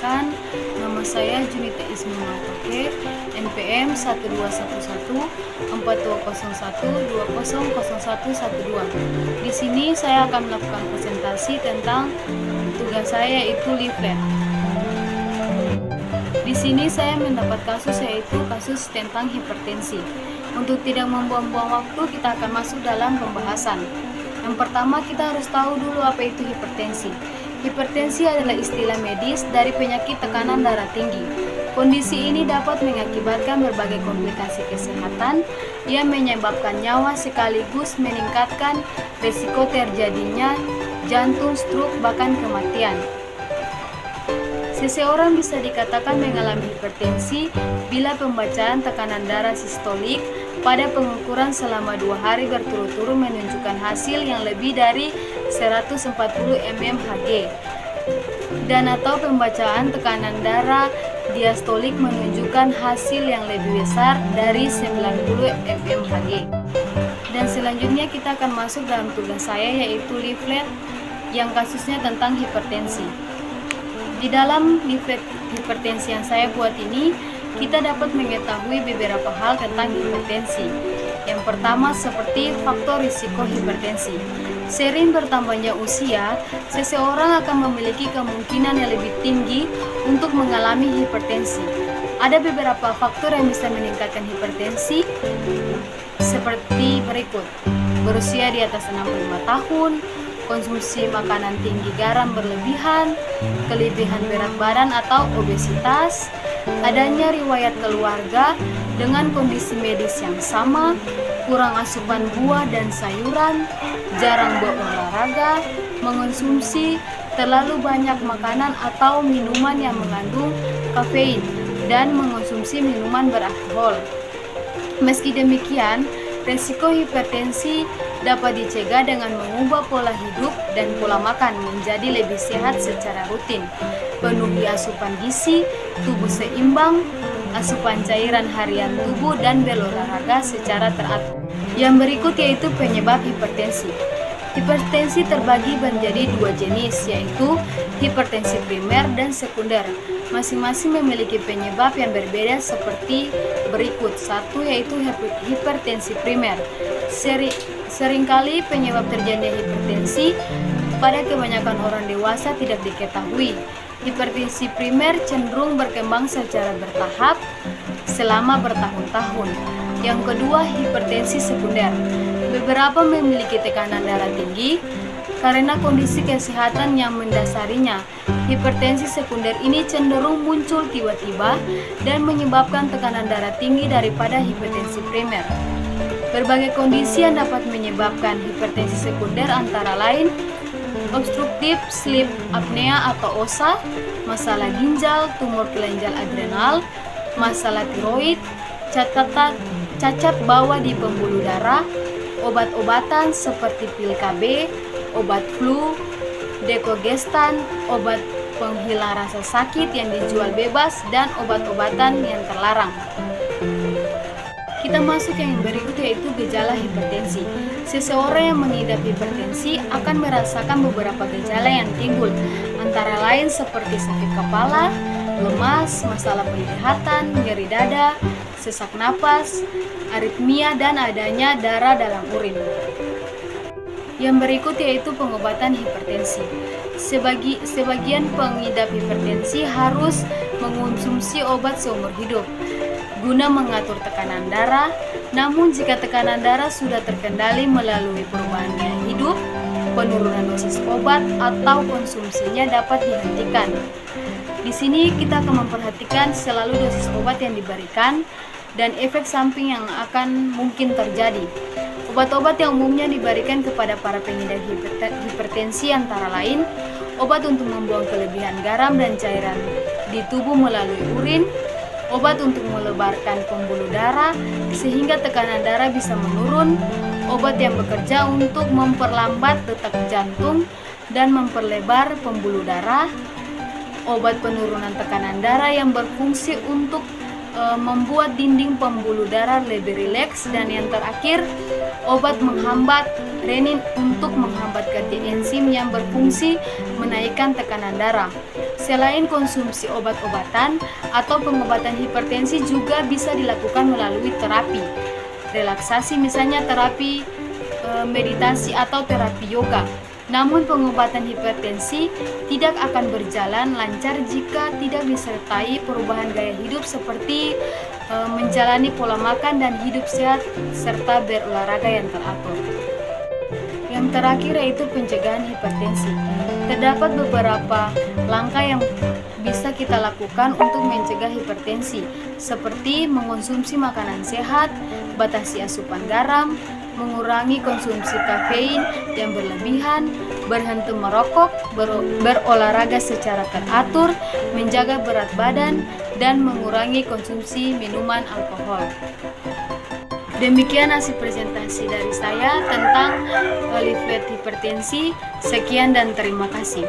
Perkenalkan, nama saya Junita Ismi Matoke, NPM 1201-4201-200112. Di sini saya akan melakukan presentasi tentang tugas saya yaitu leaflet. Di sini saya mendapat kasus yaitu kasus tentang hipertensi. Untuk tidak membuang-buang waktu, kita akan masuk dalam pembahasan. Yang pertama, kita harus tahu dulu apa itu hipertensi. Hipertensi adalah istilah medis dari penyakit tekanan darah tinggi. Kondisi ini dapat mengakibatkan berbagai komplikasi kesehatan yang menyebabkan nyawa sekaligus meningkatkan risiko terjadinya jantung, stroke, bahkan kematian. Seseorang bisa dikatakan mengalami hipertensi bila pembacaan tekanan darah sistolik pada pengukuran selama 2 hari berturut-turut menunjukkan hasil yang lebih dari 140 mmHg dan atau pembacaan tekanan darah diastolik menunjukkan hasil yang lebih besar dari 90 mmHg. Dan selanjutnya kita akan masuk dalam tugas saya yaitu leaflet yang kasusnya tentang hipertensi. Di dalam leaflet hipertensi yang saya buat ini, kita dapat mengetahui beberapa hal tentang hipertensi. Yang pertama seperti faktor risiko hipertensi. Sering bertambahnya usia, seseorang akan memiliki kemungkinan yang lebih tinggi untuk mengalami hipertensi. Ada beberapa faktor yang bisa meningkatkan hipertensi seperti berikut. Berusia di atas 65 tahun, konsumsi makanan tinggi garam berlebihan, kelebihan berat badan atau obesitas, adanya riwayat keluarga dengan kondisi medis yang sama, kurang asupan buah dan sayuran, jarang berolahraga, mengonsumsi terlalu banyak makanan atau minuman yang mengandung kafein, dan mengonsumsi minuman beralkohol. Meski demikian, risiko hipertensi dapat dicegah dengan mengubah pola hidup dan pola makan menjadi lebih sehat secara rutin, penuhi asupan gizi, tubuh seimbang, asupan cairan harian tubuh, dan berolahraga secara teratur. Yang berikut yaitu penyebab hipertensi. Hipertensi terbagi menjadi 2 jenis, yaitu hipertensi primer dan sekunder. Masing-masing memiliki penyebab yang berbeda seperti berikut. 1 yaitu hipertensi primer. Seringkali penyebab terjadinya hipertensi pada kebanyakan orang dewasa tidak diketahui. Hipertensi primer cenderung berkembang secara bertahap selama bertahun-tahun. Yang kedua, hipertensi sekunder. Beberapa memiliki tekanan darah tinggi karena kondisi kesehatan yang mendasarinya. Hipertensi sekunder ini cenderung muncul tiba-tiba dan menyebabkan tekanan darah tinggi daripada hipertensi primer. Berbagai kondisi yang dapat menyebabkan hipertensi sekunder antara lain obstruktif sleep apnea atau OSA, masalah ginjal, tumor kelenjar adrenal, masalah tiroid, cacat bawah di pembuluh darah, obat-obatan seperti pil KB, obat flu, dekogestan, obat penghilang rasa sakit yang dijual bebas, dan obat-obatan yang terlarang. Kita masuk yang berikut yaitu gejala hipertensi. Seseorang yang mengidap hipertensi akan merasakan beberapa gejala yang timbul, antara lain seperti sakit kepala, lemas, masalah penglihatan, nyeri dada, sesak napas, aritmia, dan adanya darah dalam urin. Yang berikut yaitu pengobatan hipertensi. Sebagian pengidap hipertensi harus mengonsumsi obat seumur hidup guna mengatur tekanan darah. Namun jika tekanan darah sudah terkendali melalui perubahan gaya hidup, penurunan dosis obat atau konsumsinya dapat dihentikan. Di sini kita akan memperhatikan selalu dosis obat yang diberikan dan efek samping yang akan mungkin terjadi. Obat-obat yang umumnya diberikan kepada para pengidap hipertensi antara lain obat untuk membuang kelebihan garam dan cairan di tubuh melalui urin, obat untuk melebarkan pembuluh darah sehingga tekanan darah bisa menurun, obat yang bekerja untuk memperlambat detak jantung dan memperlebar pembuluh darah, obat penurunan tekanan darah yang berfungsi untuk membuat dinding pembuluh darah lebih rileks, dan yang terakhir obat menghambat renin untuk menghambat kerja enzim yang berfungsi menaikkan tekanan darah. Selain konsumsi obat-obatan atau pengobatan hipertensi juga bisa dilakukan melalui terapi relaksasi, misalnya terapi meditasi atau terapi yoga. Namun pengobatan hipertensi tidak akan berjalan lancar jika tidak disertai perubahan gaya hidup seperti menjalani pola makan dan hidup sehat serta berolahraga yang teratur. Yang terakhir yaitu pencegahan hipertensi. Terdapat beberapa langkah yang bisa kita lakukan untuk mencegah hipertensi, seperti mengonsumsi makanan sehat, batasi asupan garam, mengurangi konsumsi kafein yang berlebihan, berhenti merokok, berolahraga secara teratur, menjaga berat badan, dan mengurangi konsumsi minuman alkohol. Demikian hasil presentasi dari saya tentang leaflet hipertensi. Sekian dan terima kasih.